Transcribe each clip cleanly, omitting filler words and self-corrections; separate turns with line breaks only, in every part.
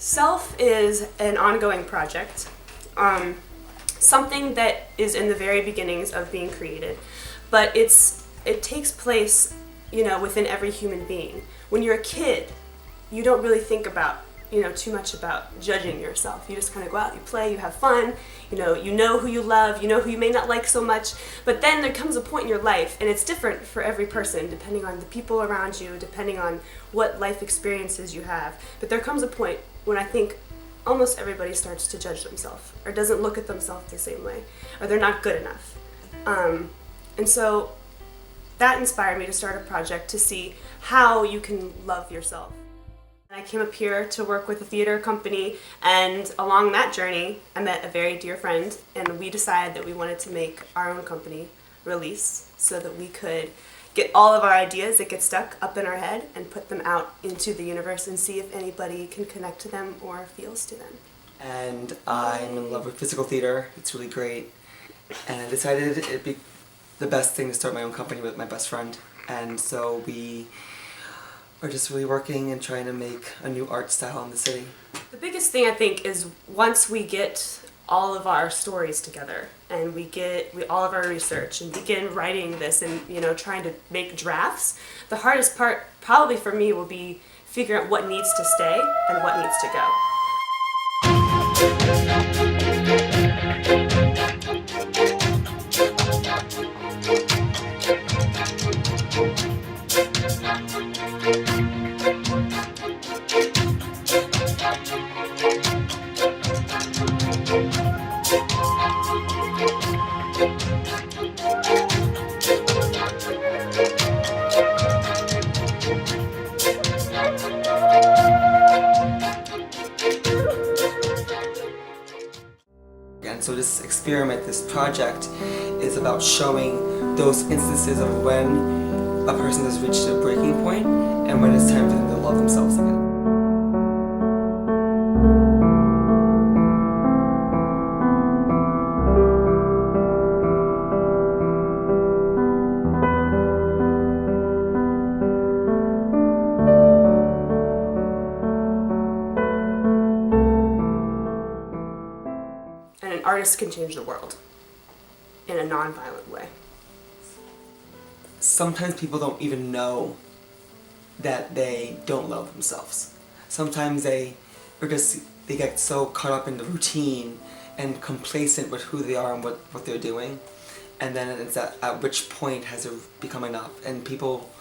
Self is an ongoing project, something that is in the very beginnings of being created, but it takes place, within every human being. When you're a kid, you don't really think about, too much about judging yourself. You just kind of go out, you play, you have fun, you know who you love, you know who you may not like so much, but then there comes a point in your life, and it's different for every person, depending on the people around you, depending on what life experiences you have. But there comes a point when I think almost everybody starts to judge themselves, or doesn't look at themselves the same way, or they're not good enough. And so that inspired me to start a project to see how you can love yourself. I came up here to work with a theater company, and along that journey I met a very dear friend, and we decided that we wanted to make our own company, relEASE, so that we could get all of our ideas that get stuck up in our head and put them out into the universe and see if anybody can connect to them or feels to them.
And I'm in love with physical theater. It's really great. And I decided it'd be the best thing to start my own company with my best friend. And so we are just really working and trying to make a new art style in the city.
The biggest thing I think is once we get all of our stories together and we get all of our research and begin writing this and trying to make drafts, the hardest part probably for me will be figuring out what needs to stay and what needs to go.
And so this experiment, this project, is about showing those instances of when a person has reached a breaking point and when it's time for them to love themselves again.
And an artist can change the world in a non-violent way.
Sometimes people don't even know that they don't love themselves. Sometimes they get so caught up in the routine and complacent with who they are and what they're doing, and then it's at which point has it become enough. And people,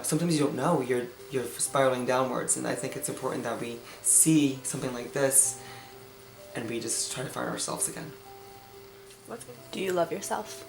sometimes you don't know, you're spiraling downwards, and I think it's important that we see something like this and we just try to find ourselves again.
Do you love yourself?